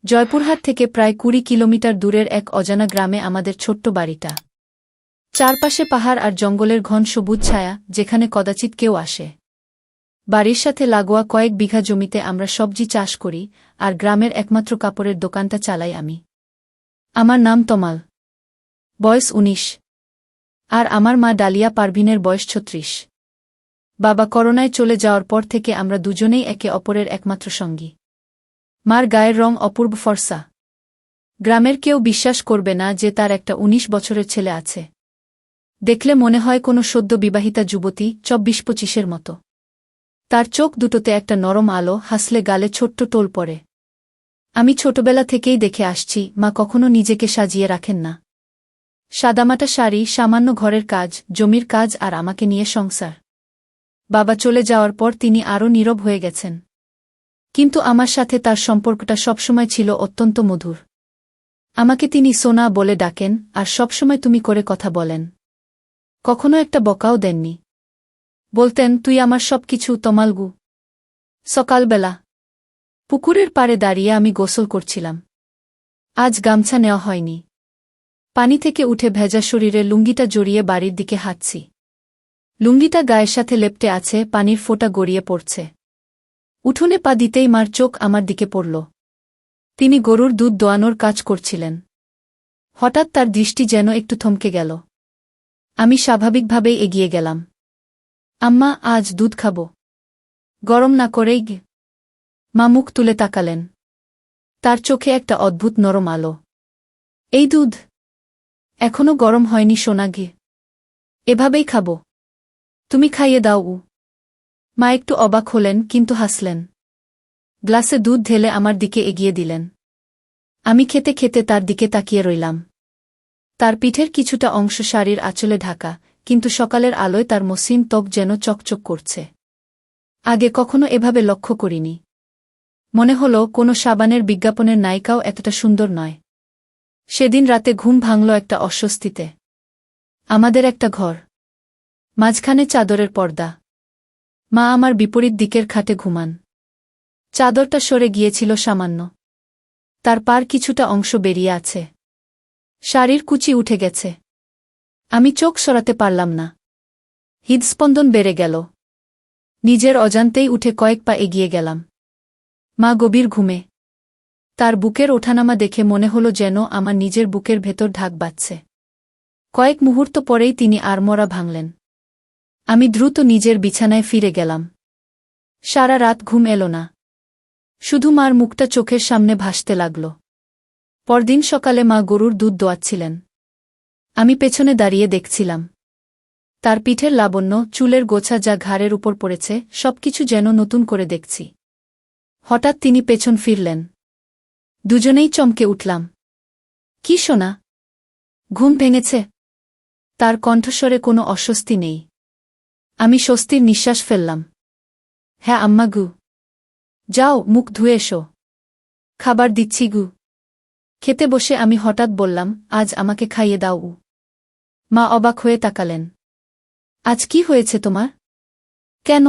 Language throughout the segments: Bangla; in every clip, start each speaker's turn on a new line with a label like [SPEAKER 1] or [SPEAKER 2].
[SPEAKER 1] জয়পুরহাট থেকে প্রায় ২০ কিলোমিটার দূরের এক অজানা গ্রামে আমাদের ছোট্ট বাড়িটা। চারপাশে পাহাড় আর জঙ্গলের ঘন সবুজ ছায়া, যেখানে কদাচিৎ কেউ আসে। বাড়ির সাথে লাগোয়া কয়েক বিঘা জমিতে আমরা সবজি চাষ করি, আর গ্রামের একমাত্র কাপড়ের দোকানটা চালাই আমি। আমার নাম তমাল, বয়স ১৯। আর আমার মা ডালিয়া পারভিনের বয়স ৩৬। বাবা করোনায় চলে যাওয়ার পর থেকে আমরা দুজনেই একে অপরের একমাত্র সঙ্গী। মার গায়ের রং অপূর্ব ফর্সা। গ্রামের কেউ বিশ্বাস করবে না যে তার একটা ১৯ বছরের ছেলে আছে। দেখলে মনে হয় কোনো সদ্য বিবাহিতা যুবতী, ২৪-২৫-এর মতো। তার চোখ দুটোতে একটা নরম আলো, হাসলে গালে ছোট্ট টোল পড়ে। আমি ছোটবেলা থেকেই দেখে আসছি, মা কখনো নিজেকে সাজিয়ে রাখেন না। সাদামাটা শাড়ি, সামান্য ঘরের কাজ, জমির কাজ আর আমাকে নিয়ে সংসার। বাবা চলে যাওয়ার পর তিনি আরও নীরব হয়ে গেছেন। কিন্তু আমার সাথে তার সম্পর্কটা সবসময় ছিল অত্যন্ত মধুর। আমাকে তিনি সোনা বলে ডাকেন, আর সবসময় তুমি করে কথা বলেন। কখনো একটা বকাও দেননি। বলতেন, তুই আমার সবকিছু, তমালগু। সকালবেলা পুকুরের পাড়ে দাঁড়িয়ে আমি গোসল করছিলাম। আজ গামছা নেওয়া হয়নি। পানি থেকে উঠে ভেজা শরীরে লুঙ্গিটা জড়িয়ে বাড়ির দিকে হাঁটছি। লুঙ্গিটা গায়ের সাথে লেপ্টে আছে, পানির ফোঁটা গড়িয়ে পড়ছে। উঠোনে পা দিতেই মার চোখ আমার দিকে পড়ল। তিনি গরুর দুধ দোয়ানোর কাজ করছিলেন। হঠাৎ তার দৃষ্টি যেন একটু থমকে গেল। আমি স্বাভাবিকভাবেই এগিয়ে গেলাম। আম্মা, আজ দুধ খাব। গরম না করেই গে। মা মুখ তুলে তাকালেন। তার চোখে একটা অদ্ভুত নরম আলো। এই দুধ এখনো গরম হয়নি সোনা গে। এভাবেই খাব। তুমি খাইয়ে দাও। মা একটু অবাক হলেন, কিন্তু হাসলেন। গ্লাসে দুধ ঢেলে আমার দিকে এগিয়ে দিলেন। আমি খেতে খেতে তার দিকে তাকিয়ে রইলাম। তার পিঠের কিছুটা অংশ শাড়ির আঁচলে ঢাকা, কিন্তু সকালের আলোয় তার মসৃণ ত্বক যেন চকচক করছে। আগে কখনো এভাবে লক্ষ্য করিনি। মনে হল কোনো সাবানের বিজ্ঞাপনের নায়িকাও এতটা সুন্দর নয়। সেদিন রাতে ঘুম ভাঙল একটা অস্বস্তিতে। আমাদের একটা ঘর, মাঝখানে চাদরের পর্দা। মা আমার বিপরীত দিকের খাটে ঘুমান। চাদরটা সরে গিয়েছিল সামান্য। তার পার কিছুটা অংশ বেরিয়ে আছে। শাড়ির কুচি উঠে গেছে। আমি চোখ সরাতে পারলাম না। হৃদস্পন্দন বেড়ে গেল। নিজের অজান্তেই উঠে কয়েক পা এগিয়ে গেলাম। মা গভীর ঘুমে। তার বুকের ওঠানামা দেখে মনে হল যেন আমার নিজের বুকের ভেতর ঢাক বাজছে। কয়েক মুহূর্ত পরেই তিনি আড়মোড়া ভাঙলেন। আমি দ্রুত নিজের বিছানায় ফিরে গেলাম। সারা রাত ঘুম এলো না। শুধু মার মুখটা চোখের সামনে ভাসতে লাগল। পরদিন সকালে মা গরুর দুধ দোয়াচ্ছিলেন। আমি পেছনে দাঁড়িয়ে দেখছিলাম। তার পিঠের লাবণ্য, চুলের গোছা যা ঘাড়ের উপর পড়েছে, সবকিছু যেন নতুন করে দেখছি। হঠাৎ তিনি পেছন ফিরলেন। দুজনেই চমকে উঠলাম। কি সোনা, ঘুম ভেঙেছে? তার কণ্ঠস্বরে কোনো অস্বস্তি নেই। আমি স্বস্তির নিঃশ্বাস ফেললাম। হ্যাঁ আম্মা গু। যাও, মুখ ধুয়ে এসো। খাবার দিচ্ছি গু। খেতে বসে আমি হঠাৎ বললাম, আজ আমাকে খাইয়ে দাও। মা অবাক হয়ে তাকালেন। আজ কি হয়েছে তোমার? কেন?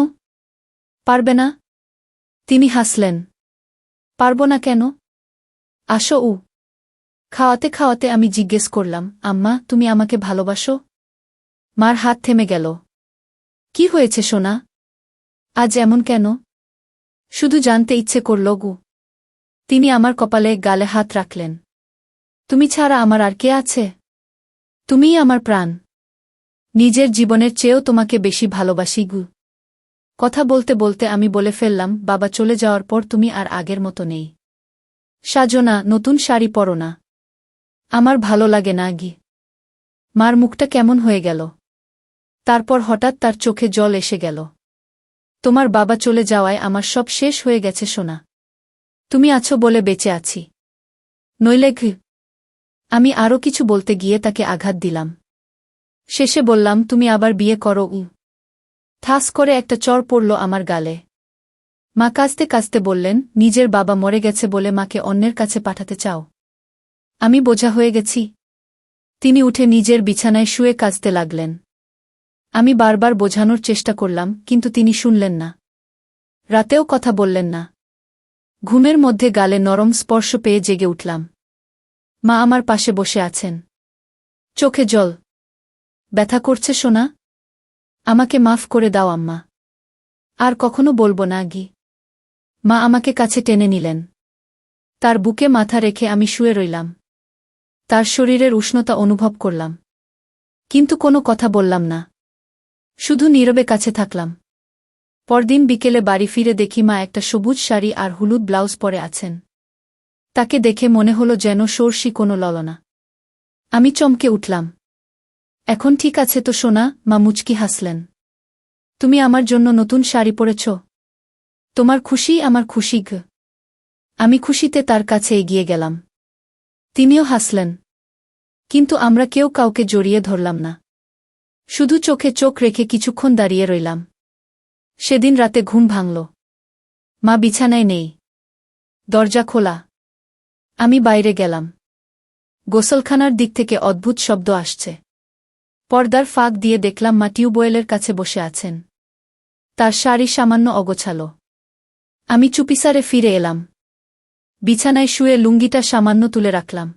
[SPEAKER 1] পারবে না? তিনি হাসলেন। পারব না কেন? আসো। খাওয়াতে খাওয়াতে আমি জিজ্ঞেস করলাম, আম্মা, তুমি আমাকে ভালোবাসো? মার হাত থেমে গেল। কি হয়েছে সোনা? আজ এমন কেন? শুধু জানতে ইচ্ছে করল গু। তিনি আমার কপালে, গালে হাত রাখলেন। তুমি ছাড়া আমার আর কে আছে? তুমিই আমার প্রাণ। নিজের জীবনের চেয়েও তোমাকে বেশি ভালোবাসি গু। কথা বলতে বলতে আমি বলে ফেললাম, বাবা চলে যাওয়ার পর তুমি আর আগের মতো নেই। সাজো না, নতুন শাড়ি পরো না। আমার ভালো লাগে না গি। মার মুখটা কেমন হয়ে গেল। তারপর হঠাৎ তার চোখে জল এসে গেল। তোমার বাবা চলে যাওয়ায় আমার সব শেষ হয়ে গেছে সোনা। তুমি আছো বলে বেঁচে আছি। নইলে ঘি। আমি আরও কিছু বলতে গিয়ে তাকে আঘাত দিলাম। শেষে বললাম, তুমি আবার বিয়ে করো। ঠাস করে একটা চড় পড়ল আমার গালে। মা কাঁদতে কাঁদতে বললেন, নিজের বাবা মরে গেছে বলে মাকে অন্যের কাছে পাঠাতে চাও? আমি বোঝা হয়ে গেছি। তিনি উঠে নিজের বিছানায় শুয়ে কাঁদতে লাগলেন। আমি বারবার বোঝানোর চেষ্টা করলাম, কিন্তু তিনি শুনলেন না। রাতেও কথা বললেন না। ঘুমের মধ্যে গালে নরম স্পর্শ পেয়ে জেগে উঠলাম। মা আমার পাশে বসে আছেন। চোখে জল। ব্যথা করছে সোনা? আমাকে মাফ করে দাও আম্মা। আর কখনো বলবো না গি। মা আমাকে কাছে টেনে নিলেন। তার বুকে মাথা রেখে আমি শুয়ে রইলাম। তার শরীরের উষ্ণতা অনুভব করলাম। কিন্তু কোনো কথা বললাম না। শুধু নীরবে কাছে থাকলাম। পরদিন বিকেলে বাড়ি ফিরে দেখি মা একটা সবুজ শাড়ি আর হলুদ ব্লাউজ পরে আছেন। তাকে দেখে মনে হলো যেন সর্ষি কোনো ললনা। আমি চমকে উঠলাম। এখন ঠিক আছে তো সোনা? মা মুচকি হাসলেন। তুমি আমার জন্য নতুন শাড়ি পরেছ? তোমার খুশিই আমার খুশি গ। আমি খুশিতে তার কাছে এগিয়ে গেলাম। তিনিও হাসলেন। কিন্তু আমরা কেউ কাউকে জড়িয়ে ধরলাম না। শুধু চোখে চোখ রেখে কিছুক্ষণ দাঁড়িয়ে রইলাম। সেদিন রাতে ঘুম ভাঙল। মা বিছানায় নেই। দরজা খোলা। আমি বাইরে গেলাম। গোসলখানার দিক থেকে অদ্ভুত শব্দ আসছে। পর্দার ফাঁক দিয়ে দেখলাম মা টিউবওয়েলের কাছে বসে আছেন। তার শাড়ি সামান্য অগোছালো। আমি চুপিসারে ফিরে এলাম। বিছানায় শুয়ে লুঙ্গিটা সামান্য তুলে রাখলাম।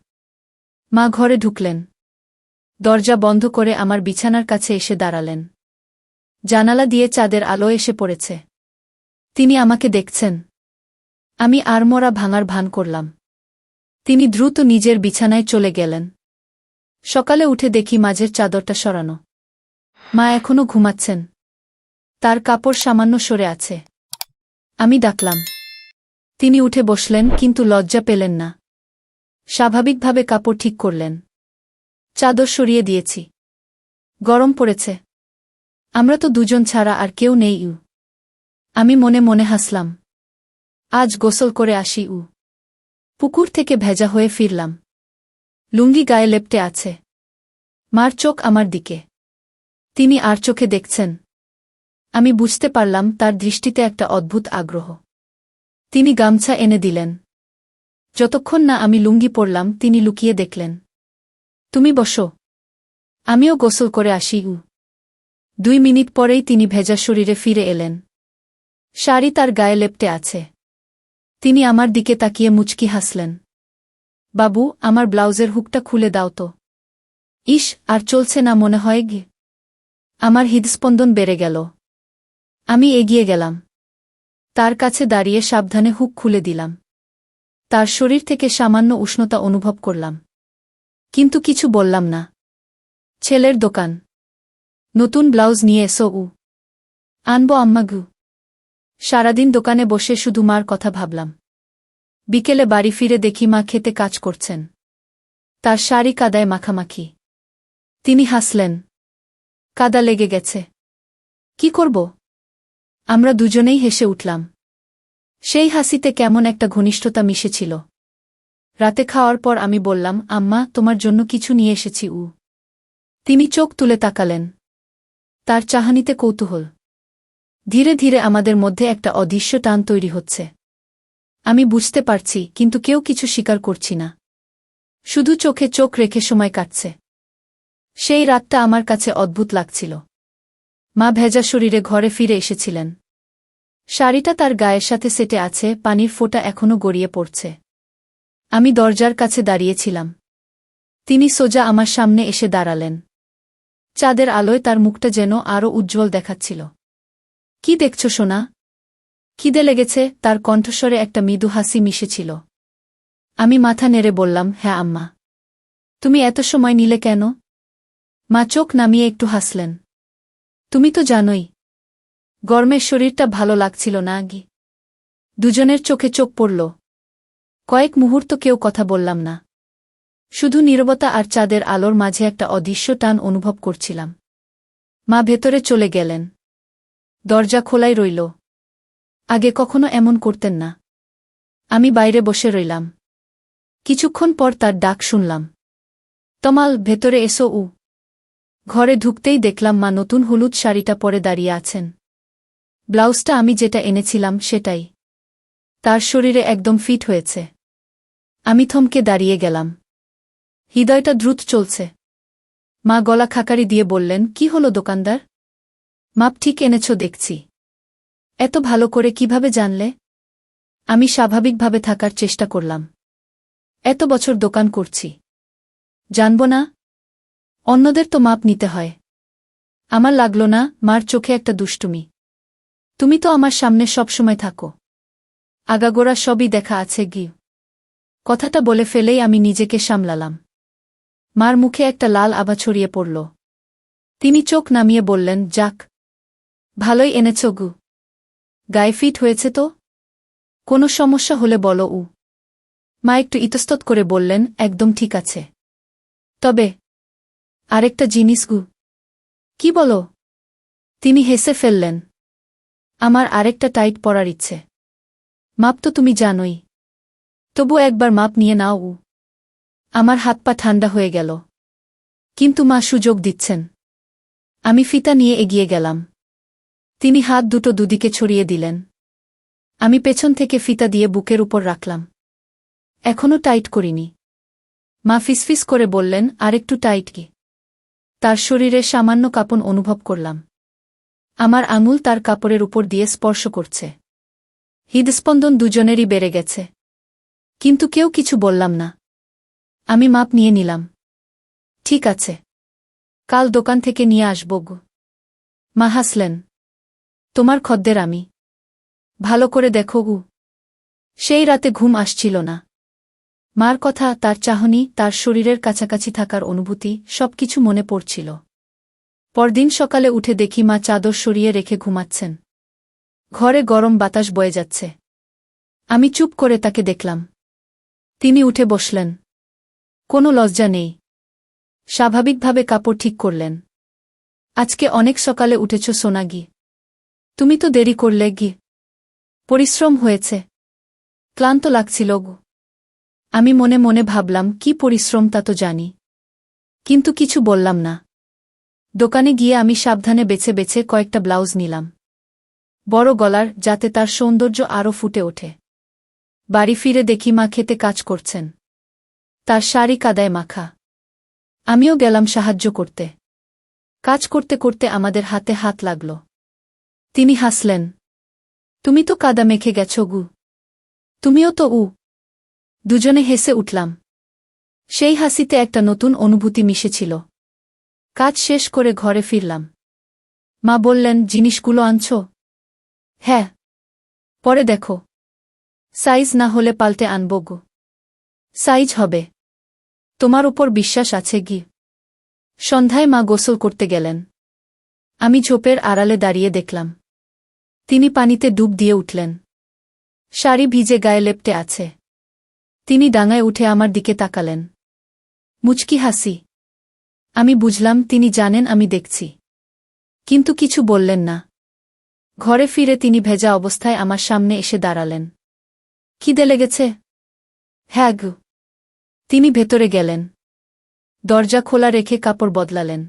[SPEAKER 1] মা ঘরে ঢুকলেন। দরজা বন্ধ করে আমার বিছানার কাছে এসে দাঁড়ালেন। জানালা দিয়ে চাঁদের আলো এসে পড়েছে। তিনি আমাকে দেখছেন। আমি আড়মোড়া ভাঙার ভান করলাম। তিনি দ্রুত নিজের বিছানায় চলে গেলেন। সকালে উঠে দেখি মাঝের চাদরটা সরানো। মা এখনো ঘুমাচ্ছেন। তার কাপড় সামান্য সরে আছে। আমি ডাকলাম। তিনি উঠে বসলেন কিন্তু লজ্জা পেলেন না। স্বাভাবিকভাবে কাপড় ঠিক করলেন। চাদর সরিয়ে দিয়েছি। গরম পড়েছে। আমরা তো দুজন ছাড়া আর কেউ নেই। আমি মনে মনে হাসলাম। আজ গোসল করে আসি। পুকুর থেকে ভেজা হয়ে ফিরলাম। লুঙ্গি গায়ে লেপ্টে আছে। মার চোখ আমার দিকে। তিনি আর চোখে দেখছেন। আমি বুঝতে পারলাম তার দৃষ্টিতে একটা অদ্ভুত আগ্রহ। তিনি গামছা এনে দিলেন। যতক্ষণ না আমি লুঙ্গি পরলাম তিনি লুকিয়ে দেখলেন। তুমি বসো। আমিও গোসল করে আসি। 2 মিনিট পরেই তিনি ভেজা শরীরে ফিরে এলেন। শাড়ি তার গায়ে লেপ্টে আছে। তিনি আমার দিকে তাকিয়ে মুচকি হাসলেন। বাবু, আমার ব্লাউজের হুকটা খুলে দাও তো। ইস, আর চলছে না মনে হয় গে। আমার হৃদস্পন্দন বেড়ে গেল। আমি এগিয়ে গেলাম। তার কাছে দাঁড়িয়ে সাবধানে হুক খুলে দিলাম। তার শরীর থেকে সামান্য উষ্ণতা অনুভব করলাম। কিন্তু কিছু বললাম না। ছেলের দোকান। নতুন ব্লাউজ নিয়ে এসো। আনবো আম্মা গু। সারাদিন দোকানে বসে শুধু মার কথা ভাবলাম। বিকেলে বাড়ি ফিরে দেখি মা খেতে কাজ করছেন। তার শাড়ি কাদায় মাখামাখি। তিনি হাসলেন। কাদা লেগে গেছে। কি করব? আমরা দুজনেই হেসে উঠলাম। সেই হাসিতে কেমন একটা ঘনিষ্ঠতা মিশেছিল। রাতে খাওয়ার পর আমি বললাম, আম্মা, তোমার জন্য কিছু নিয়ে এসেছি। তিনি চোখ তুলে তাকালেন। তার চাহনিতে কৌতূহল। ধীরে ধীরে আমাদের মধ্যে একটা অদৃশ্য টান তৈরি হচ্ছে। আমি বুঝতে পারছি, কিন্তু কেউ কিছু স্বীকার করছি না। শুধু চোখে চোখ রেখে সময় কাটছে। সেই রাতটা আমার কাছে অদ্ভুত লাগছিল। মা ভেজা শরীরে ঘরে ফিরে এসেছিলেন। শাড়িটা তার গায়ের সাথে সেটে আছে, পানির ফোঁটা এখনো গড়িয়ে পড়ছে। আমি দরজার কাছে দাঁড়িয়েছিলাম। তিনি সোজা আমার সামনে এসে দাঁড়ালেন। চাঁদের আলোয় তার মুখটা যেন আরও উজ্জ্বল দেখাচ্ছিল। কি দেখছ সোনা? খিদে লেগেছে? তার কণ্ঠস্বরে একটা মৃদু হাসি মিশেছিল। আমি মাথা নেড়ে বললাম, হ্যাঁ আম্মা। তুমি এত সময় নিলে কেন? মা চোখ নামিয়ে একটু হাসলেন। তুমি তো জানোই, গরমের শরীরটা ভালো লাগছিল না গি। দুজনের চোখে চোখ পড়ল। কয়েক মুহূর্ত কেউ কথা বললাম না। শুধু নীরবতা আর চাঁদের আলোর মাঝে একটা অদৃশ্য টান অনুভব করছিলাম। মা ভেতরে চলে গেলেন। দরজা খোলাই রইল। আগে কখনো এমন করতেন না। আমি বাইরে বসে রইলাম। কিছুক্ষণ পর তার ডাক শুনলাম। তমাল, ভেতরে এসো। ঘরে ঢুকতেই দেখলাম মা নতুন হলুদ শাড়িটা পরে দাঁড়িয়ে আছেন। ব্লাউজটা আমি যেটা এনেছিলাম সেটাই। তার শরীরে একদম ফিট হয়েছে। আমি থমকে দাঁড়িয়ে গেলাম। হৃদয়টা দ্রুত চলছে। মা গলা খাকারি দিয়ে বললেন, কি হলো দোকানদার? মাপ ঠিক এনেছ দেখছি। এত ভালো করে কিভাবে জানলে? আমি স্বাভাবিকভাবে থাকার চেষ্টা করলাম। এত বছর দোকান করছি, জানব না? অন্যদের তো মাপ নিতে হয়। আমার লাগল না মার চোখে একটা দুষ্টুমি। তুমি তো আমার সামনে সবসময় থাকো, আগাগোড়া সবই দেখা আছে গি। কথাটা বলে ফেলেই আমি নিজেকে সামলালাম। মার মুখে একটা লাল আভা ছড়িয়ে পড়ল। তিনি চোখ নামিয়ে বললেন, যাক, ভালোই এনেছ গু। গায়ে ফিট হয়েছে তো? কোনো সমস্যা হলে বলো। মা একটু ইতস্তত করে বললেন, একদম ঠিক আছে। তবে আরেকটা জিনিস গু। কি বলো? তিনি হেসে ফেললেন। আমার আরেকটা টাইট পরার ইচ্ছে। মাপ তো তুমি জানোই, তবু একবার মাপ নিয়ে নাও। আমার হাত পা ঠান্ডা হয়ে গেল। কিন্তু মা সুযোগ দিচ্ছেন। আমি ফিতা নিয়ে এগিয়ে গেলাম। তিনি হাত দুটো দুদিকে ছড়িয়ে দিলেন। আমি পেছন থেকে ফিতা দিয়ে বুকের উপর রাখলাম। এখনও টাইট করিনি। মা ফিসফিস করে বললেন, আরেকটু টাইট কি? তার শরীরে সামান্য কাঁপন অনুভব করলাম। আমার আঙুল তার কাপড়ের উপর দিয়ে স্পর্শ করছে। হৃদস্পন্দন দুজনেরই বেড়ে গেছে। কিন্তু কেউ কিছু বললাম না। আমি মাপ নিয়ে নিলাম। ঠিক আছে, কাল দোকান থেকে নিয়ে আসব গো। মা হাসলেন। তোমার খদ্দের আমি। ভালো করে দেখো গু। সেই রাতে ঘুম আসছিল না। মার কথা, তার চাহনি, তার শরীরের কাছাকাছি থাকার অনুভূতি, সবকিছু মনে পড়ছিল। পরদিন সকালে উঠে দেখি মা চাদর সরিয়ে রেখে ঘুমাচ্ছেন। ঘরে গরম বাতাস বয়ে যাচ্ছে। আমি চুপ করে তাকে দেখলাম। তিনি উঠে বসলেন। কোনো লজ্জা নেই। স্বাভাবিকভাবে কাপড় ঠিক করলেন। আজকে অনেক সকালে উঠেছ সোনাগি। তুমি তো দেরি করলে গি। পরিশ্রম হয়েছে। ক্লান্ত লাগছিল গো। আমি মনে মনে ভাবলাম, কি পরিশ্রম তা তো জানি, কিন্তু কিছু বললাম না। দোকানে গিয়ে আমি সাবধানে বেছে বেছে কয়েকটা ব্লাউজ নিলাম, বড় গলার, যাতে তার সৌন্দর্য আরও ফুটে ওঠে। বাড়ি ফিরে দেখি মা খেতে কাজ করছেন। তার শাড়ি কাদায় মাখা। আমিও গেলাম সাহায্য করতে। কাজ করতে করতে আমাদের হাতে হাত লাগল। তিনি হাসলেন। তুমি তো কাদা মেখে গেছ গু। তুমিও তো। দুজনে হেসে উঠলাম। সেই হাসিতে একটা নতুন অনুভূতি মিশেছিল। কাজ শেষ করে ঘরে ফিরলাম। মা বললেন, জিনিসগুলো আনছ? হ্যাঁ। পরে দেখো। সাইজ না হলে পাল্টে আনব গো। সাইজ হবে। তোমার উপর বিশ্বাস আছে গি। সন্ধ্যায় মা গোসল করতে গেলেন। আমি ঝোপের আড়ালে দাঁড়িয়ে দেখলাম। তিনি পানিতে ডুব দিয়ে উঠলেন। শাড়ি ভিজে গায়ে লেপ্টে আছে। তিনি ডাঙায় উঠে আমার দিকে তাকালেন। মুচকি হাসি। আমি বুঝলাম তিনি জানেন আমি দেখছি। কিন্তু কিছু বললেন না। ঘরে ফিরে তিনি ভেজা অবস্থায় আমার সামনে এসে দাঁড়ালেন। খিদে লেগেছে? হ্যাঁ গো। তিনি ভেতরে গেলেন। দরজা খোলা রেখে কাপড় বদলালেন।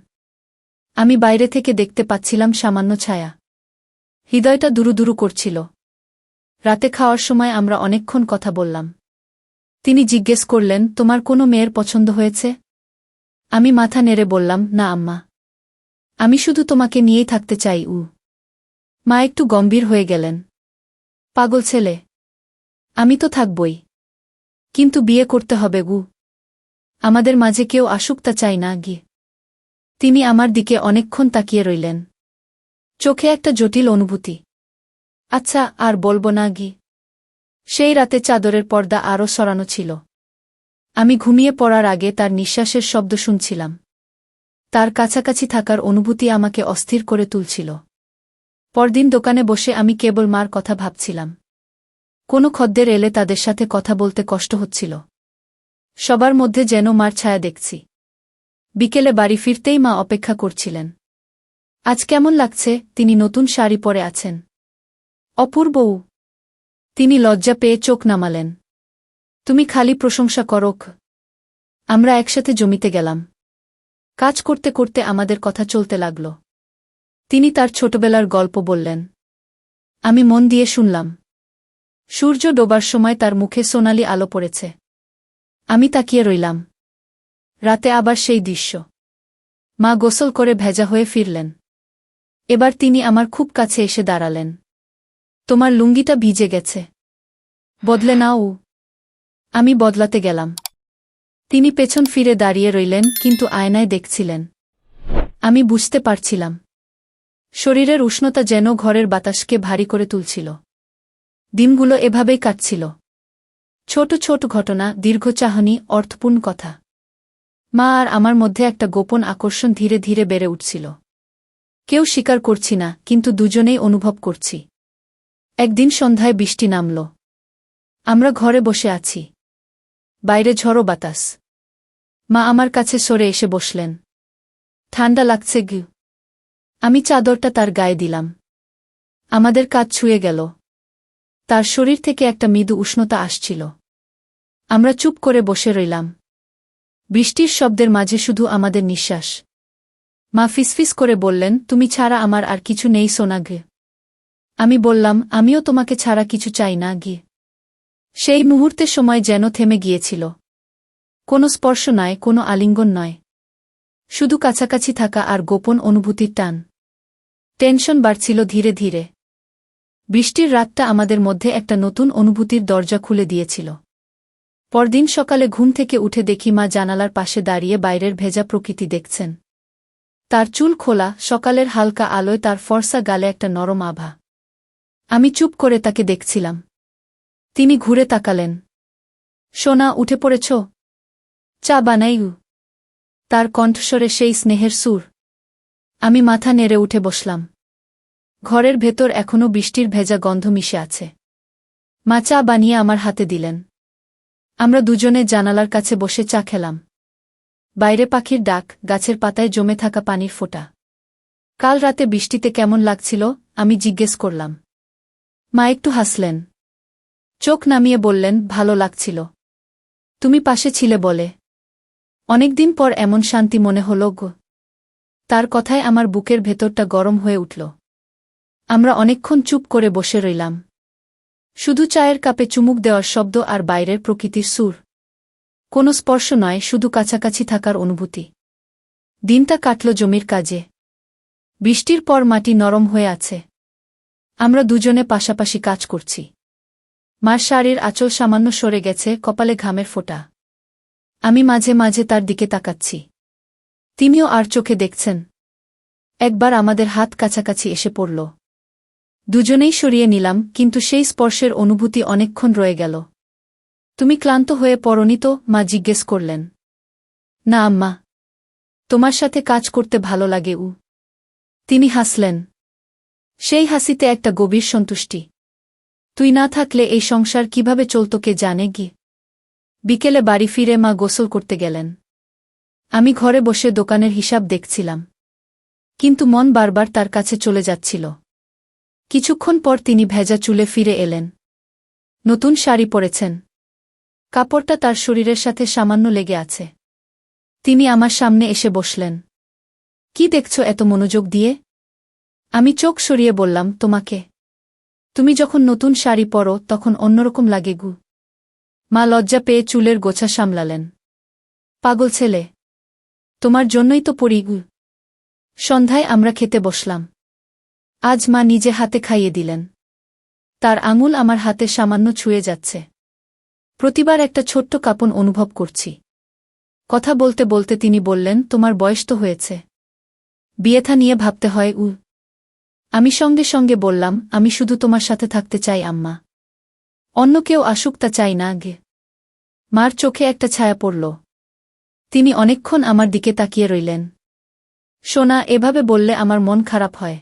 [SPEAKER 1] আমি বাইরে থেকে দেখতে পাচ্ছিলাম সামান্য ছায়া। হৃদয়টা দুরুদুরু করছিল। রাতে খাওয়ার সময় আমরা অনেকক্ষণ কথা বললাম। তিনি জিজ্ঞেস করলেন, তোমার কোনো মেয়ের পছন্দ হয়েছে? আমি মাথা নেড়ে বললাম, না আম্মা। আমি শুধু তোমাকে নিয়েই থাকতে চাই। মা একটু গম্ভীর হয়ে গেলেন। পাগল ছেলে। আমি তো থাকবই, কিন্তু বিয়ে করতে হবে গু। আমাদের মাঝে কেউ আসুক তা চাই না গি। তিনি আমার দিকে অনেকক্ষণ তাকিয়ে রইলেন। চোখে একটা জটিল অনুভূতি। আচ্ছা, আর বলবো না গি। সেই রাতে চাদরের পর্দা আরও সরানো ছিল। আমি ঘুমিয়ে পড়ার আগে তার নিঃশ্বাসের শব্দ শুনছিলাম। তার কাছাকাছি থাকার অনুভূতি আমাকে অস্থির করে তুলছিল। পরদিন দোকানে বসে আমি কেবল মার কথা ভাবছিলাম। কোনো খদ্দের এলে তাদের সাথে কথা বলতে কষ্ট হচ্ছিল। সবার মধ্যে যেন মার ছায়া দেখছি। বিকেলে বাড়ি ফিরতেই মা অপেক্ষা করছিলেন। আজ কেমন লাগছে? তিনি নতুন শাড়ি পরে আছেন। অপূর্ব। তিনি লজ্জা পেয়ে চোখ নামালেন। তুমি খালি প্রশংসা করো। আমরা একসাথে জমিতে গেলাম। কাজ করতে করতে আমাদের কথা চলতে লাগল। তিনি তার ছোটবেলার গল্প বললেন। আমি মন দিয়ে শুনলাম। সূর্য ডোবার সময় তার মুখে সোনালি আলো পড়েছে। আমি তাকিয়ে রইলাম। রাতে আবার সেই দৃশ্য। মা গোসল করে ভেজা হয়ে ফিরলেন। এবার তিনি আমার খুব কাছে এসে দাঁড়ালেন। তোমার লুঙ্গিটা ভিজে গেছে। বদলে নাও। আমি বদলাতে গেলাম। তিনি পেছন ফিরে দাঁড়িয়ে রইলেন, কিন্তু আয়নায় দেখছিলেন। আমি বুঝতে পারছিলাম শরীরের উষ্ণতা যেন ঘরের বাতাসকে ভারী করে তুলছিল। দিনগুলো এভাবেই কাটছিল। ছোট ছোট ঘটনা, দীর্ঘ চাহনি, অর্থপূর্ণ কথা। মা আর আমার মধ্যে একটা গোপন আকর্ষণ ধীরে ধীরে বেড়ে উঠছিল। কেউ স্বীকার করছি না, কিন্তু দুজনেই অনুভব করছি। একদিন সন্ধ্যায় বৃষ্টি নামল। আমরা ঘরে বসে আছি। বাইরে ঝড়ো বাতাস। মা আমার কাছে সরে এসে বসলেন। ঠান্ডা লাগছে গু। আমি চাদরটা তার গায়ে দিলাম। আমাদের কাঁধ ছুঁয়ে গেল। তার শরীর থেকে একটা মৃদু উষ্ণতা আসছিল। আমরা চুপ করে বসে রইলাম। বৃষ্টির শব্দের মাঝে শুধু আমাদের নিঃশ্বাস। মা ফিসফিস করে বললেন, তুমি ছাড়া আমার আর কিছু নেই সোনা গে। আমি বললাম, আমিও তোমাকে ছাড়া কিছু চাই না গে। সেই মুহূর্তে সময় যেন থেমে গিয়েছিল। কোনো স্পর্শ নয়, কোনো আলিঙ্গন নয়। শুধু কাছাকাছি থাকা আর গোপন অনুভূতির টান। টেনশন বাড়ছিল ধীরে ধীরে। বৃষ্টির রাতটা আমাদের মধ্যে একটা নতুন অনুভূতির দরজা খুলে দিয়েছিল। পরদিন সকালে ঘুম থেকে উঠে দেখি মা জানালার পাশে দাঁড়িয়ে বাইরের ভেজা প্রকৃতি দেখছেন। তার চুল খোলা, সকালের হালকা আলোয় তার ফর্সা গালে একটা নরম আভা। আমি চুপ করে তাকে দেখছিলাম। তিনি ঘুরে তাকালেন। সোনা, উঠে পড়েছ? চা বানাইউ। তার কণ্ঠস্বরে সেই স্নেহের সুর। আমি মাথা নেড়ে উঠে বসলাম। ঘরের ভেতর এখনও বৃষ্টির ভেজা গন্ধ মিশে আছে। মা চা বানিয়ে আমার হাতে দিলেন। আমরা দুজনে জানালার কাছে বসে চা খেলাম। বাইরে পাখির ডাক, গাছের পাতায় জমে থাকা পানির ফোঁটা। কাল রাতে বৃষ্টিতে কেমন লাগছিল আমি জিজ্ঞেস করলাম। মা একটু হাসলেন। চোখ নামিয়ে বললেন, ভালো লাগছিল। তুমি পাশে ছিলে বলে। অনেকদিন পর এমন শান্তি মনে হল গো। তার কথায় আমার বুকের ভেতরটা গরম হয়ে উঠল। আমরা অনেকক্ষণ চুপ করে বসে রইলাম। শুধু চায়ের কাপে চুমুক দেওয়ার শব্দ আর বাইরের প্রকৃতির সুর। কোনো স্পর্শ নয়, শুধু কাছাকাছি থাকার অনুভূতি। দিনটা কাটল জমির কাজে। বৃষ্টির পর মাটি নরম হয়ে আছে। আমরা দুজনে পাশাপাশি কাজ করছি। মার শাড়ির আঁচল সামান্য সরে গেছে, কপালে ঘামের ফোঁটা। আমি মাঝে মাঝে তার দিকে তাকাচ্ছি। তিনিও আর চোখে দেখছেন। একবার আমাদের হাত কাছাকাছি এসে পড়ল। দুজনেই সরিয়ে নিলাম, কিন্তু সেই স্পর্শের অনুভূতি অনেকক্ষণ রয়ে গেল। তুমি ক্লান্ত হয়ে পড়নি তো? মা জিজ্ঞেস করলেন। না আম্মা, তোমার সাথে কাজ করতে ভালো লাগে। তিনি হাসলেন। সেই হাসিতে একটা গভীর সন্তুষ্টি। তুই না থাকলে এই সংসার কিভাবে চলত কে জানে গি। বিকেলে বাড়ি ফিরে মা গোসল করতে গেলেন। আমি ঘরে বসে দোকানের হিসাব দেখছিলাম। কিন্তু মন বারবার তার কাছে চলে যাচ্ছিল। কিছুক্ষণ পর তিনি ভেজা চুলে ফিরে এলেন। নতুন শাড়ি পরেছেন। কাপড়টা তার শরীরের সাথে সামান্য লেগে আছে। তিনি আমার সামনে এসে বসলেন। কি দেখছ এত মনোযোগ দিয়ে? আমি চোখ সরিয়ে বললাম, তোমাকে। তুমি যখন নতুন শাড়ি পরো তখন অন্যরকম লাগে গু। মা লজ্জা পেয়ে চুলের গোছা সামলালেন। পাগল ছেলে, তোমার জন্যই তো পরি গু। সন্ধ্যায় আমরা খেতে বসলাম। আজ মা নিজে হাতে খাইয়ে দিলেন। তার আঙুল আমার হাতে সামান্য ছুঁয়ে যাচ্ছে। প্রতিবার একটা ছোট্ট কাঁপন অনুভব করছি। কথা বলতে বলতে তিনি বললেন, তোমার বয়স তো হয়েছে। বিয়েথা নিয়ে ভাবতে হয়। আমি সঙ্গে সঙ্গে বললাম, আমি শুধু তোমার সাথে থাকতে চাই আম্মা। অন্য কেউ আসুক তা চাই না গে। মার চোখে একটা ছায়া পড়ল। তিনি অনেকক্ষণ আমার দিকে তাকিয়ে রইলেন। সোনা, এভাবে বললে আমার মন খারাপ হয়।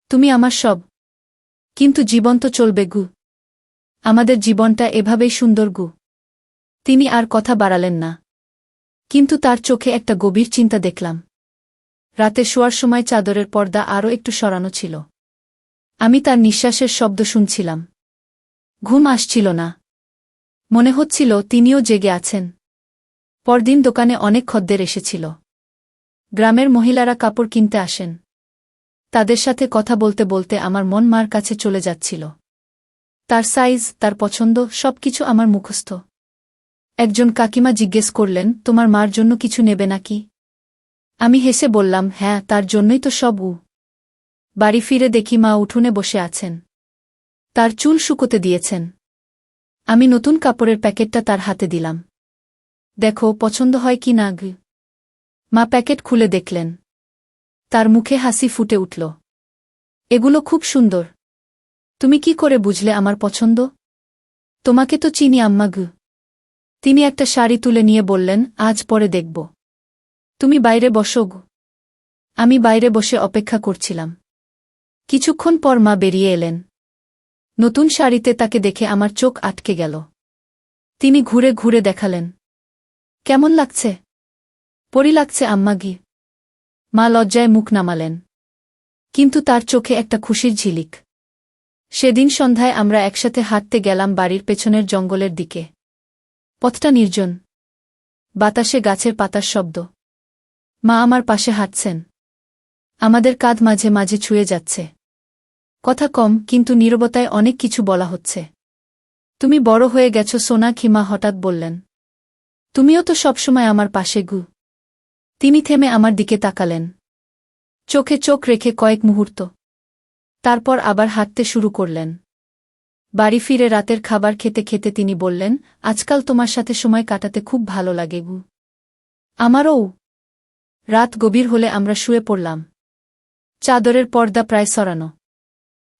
[SPEAKER 1] তুমি আমার সব। কিন্তু জীবন তো চলবে গু। আমাদের জীবনটা এভাবেই সুন্দর গু। তিনি আর কথা বাড়ালেন না। কিন্তু তার চোখে একটা গভীর চিন্তা দেখলাম। রাতে শোয়ার সময় চাদরের পর্দা আরও একটু সরানো ছিল। আমি তার নিঃশ্বাসের শব্দ শুনছিলাম। ঘুম আসছিল না। মনে হচ্ছিল তিনিও জেগে আছেন। পরদিন দোকানে অনেক খদ্দের এসেছিল। গ্রামের মহিলারা কাপড় কিনতে আসেন। তাদের সাথে কথা বলতে বলতে আমার মন মার কাছে চলে যাচ্ছিল। তার সাইজ, তার পছন্দ, সবকিছু আমার মুখস্থ। একজন কাকিমা জিজ্ঞেস করলেন, তোমার মার জন্য কিছু নেবে নাকি? আমি হেসে বললাম, হ্যাঁ, তার জন্যই তো সব। বাড়ি ফিরে দেখি মা উঠোনে বসে আছেন। তার চুল শুকোতে দিয়েছেন। আমি নতুন কাপড়ের প্যাকেটটা তার হাতে দিলাম। দেখো পছন্দ হয় কি না গু। মা প্যাকেট খুলে দেখলেন। তার মুখে হাসি ফুটে উঠল। এগুলো খুব সুন্দর। তুমি কি করে বুঝলে আমার পছন্দ? তোমাকে তো চিনি আম্মা গু। তিনি একটা শাড়ি তুলে নিয়ে বললেন, আজ পরে দেখব। তুমি বাইরে বসো গু। আমি বাইরে বসে অপেক্ষা করছিলাম। কিছুক্ষণ পর মা বেরিয়ে এলেন। নতুন শাড়িতে তাকে দেখে আমার চোখ আটকে গেল। তিনি ঘুরে ঘুরে দেখালেন। কেমন লাগছে? পরি লাগছে আম্মা গি। মা লজ্জায় মুখ নামালেন। কিন্তু তার চোখে একটা খুশির ঝিলিক। সেদিন সন্ধ্যায় আমরা একসাথে হাঁটতে গেলাম বাড়ির পেছনের জঙ্গলের দিকে। পথটা নির্জন। বাতাসে গাছের পাতার শব্দ। মা আমার পাশে হাঁটছেন। আমাদের কাঁধ মাঝে মাঝে ছুঁয়ে যাচ্ছে। কথা কম, কিন্তু নীরবতায় অনেক কিছু বলা হচ্ছে। তুমি বড় হয়ে গেছো সোনাক্ষী, মা হঠাৎ বললেন। তুমিও তো সবসময় আমার পাশে গু। তিনি থেমে আমার দিকে তাকালেন। চোখে চোখ রেখে কয়েক মুহূর্ত। তারপর আবার হাঁটতে শুরু করলেন। বাড়ি ফিরে রাতের খাবার খেতে খেতে তিনি বললেন, আজকাল তোমার সাথে সময় কাটাতে খুব ভালো লাগে গু। আমারও। রাত গভীর হলে আমরা শুয়ে পড়লাম। চাদরের পর্দা প্রায় সরানো।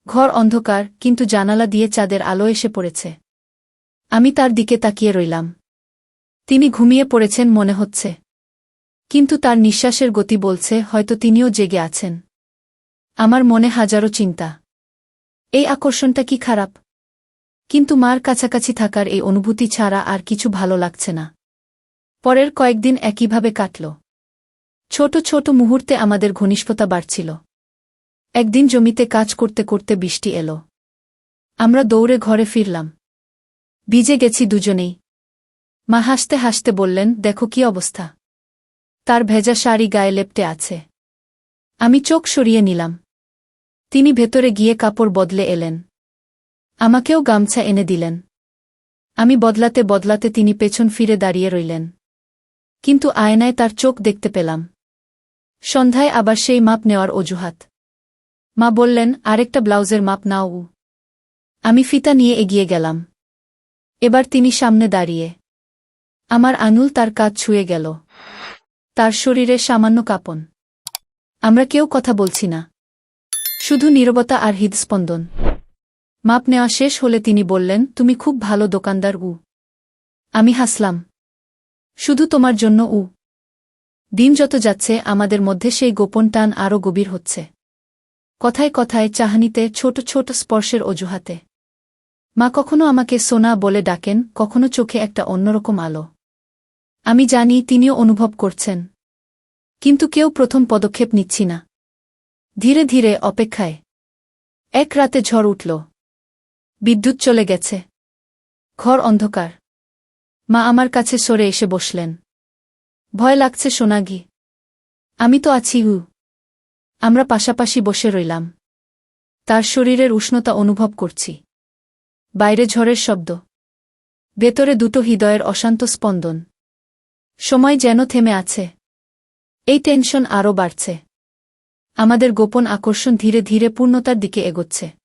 [SPEAKER 1] ঘর অন্ধকার, কিন্তু জানালা দিয়ে চাঁদের আলো এসে পড়েছে। আমি তার দিকে তাকিয়ে রইলাম। তিনি ঘুমিয়ে পড়েছেন মনে হচ্ছে। কিন্তু তার নিঃশ্বাসের গতি বলছে হয়তো তিনিও জেগে আছেন। আমার মনে হাজারো চিন্তা। এই আকর্ষণটা কি খারাপ? কিন্তু মার কাছাকাছি থাকার এই অনুভূতি ছাড়া আর কিছু ভালো লাগছে না। পরের কয়েকদিন একইভাবে কাটল। ছোট ছোট মুহূর্তে আমাদের ঘনিষ্ঠতা বাড়ছিল। একদিন জমিতে কাজ করতে করতে বৃষ্টি এলো। আমরা দৌড়ে ঘরে ফিরলাম। ভিজে গেছি দুজনেই। মা হাসতে হাসতে বললেন, দেখো কি অবস্থা। তার ভেজা শাড়ি গায়ে লেপ্টে আছে। আমি চোখ সরিয়ে নিলাম। তিনি ভেতরে গিয়ে কাপড় বদলে এলেন। আমাকেও গামছা এনে দিলেন। আমি বদলাতে বদলাতে তিনি পেছন ফিরে দাঁড়িয়ে রইলেন। কিন্তু আয়নায় তার চোখ দেখতে পেলাম। সন্ধ্যায় আবার সেই মাপ নেওয়ার অজুহাত। মা বললেন, আরেকটা ব্লাউজের মাপ নাও। আমি ফিতা নিয়ে এগিয়ে গেলাম। এবার তিনি সামনে দাঁড়িয়ে। আমার আঙুল তার কাঁধ ছুঁয়ে গেল। তার শরীরে সামান্য কাঁপন। আমরা কেউ কথা বলছি না। শুধু নীরবতা আর হৃদস্পন্দন। মাপ নেওয়া শেষ হলে তিনি বললেন, তুমি খুব ভালো দোকানদার উ। আমি হাসলাম। শুধু তোমার জন্য উ। দিন যত যাচ্ছে আমাদের মধ্যে সেই গোপন টান আরও গভীর হচ্ছে। কথায় কথায়, চাহনিতে, ছোট ছোট স্পর্শের অজুহাতে। মা কখনো আমাকে সোনা বলে ডাকেন, কখনো চোখে একটা অন্যরকম আলো। আমি জানি তিনিও অনুভব করছেন। কিন্তু কেউ প্রথম পদক্ষেপ নিচ্ছি না। ধীরে ধীরে, অপেক্ষায়। এক রাতে ঝড় উঠল। বিদ্যুৎ চলে গেছে। ঘর অন্ধকার। মা আমার কাছে সরে এসে বসলেন। ভয় লাগছে সোনাগি। আমি তো আছি হু। আমরা পাশাপাশি বসে রইলাম। তার শরীরের উষ্ণতা অনুভব করছি। বাইরে ঝড়ের শব্দ। ভেতরে দুটো হৃদয়ের অশান্ত স্পন্দন। সময় যেন থেমে আছে। এই টেনশন আরও বাড়ছে। আমাদের গোপন আকর্ষণ ধীরে ধীরে পূর্ণতার দিকে এগোচ্ছে।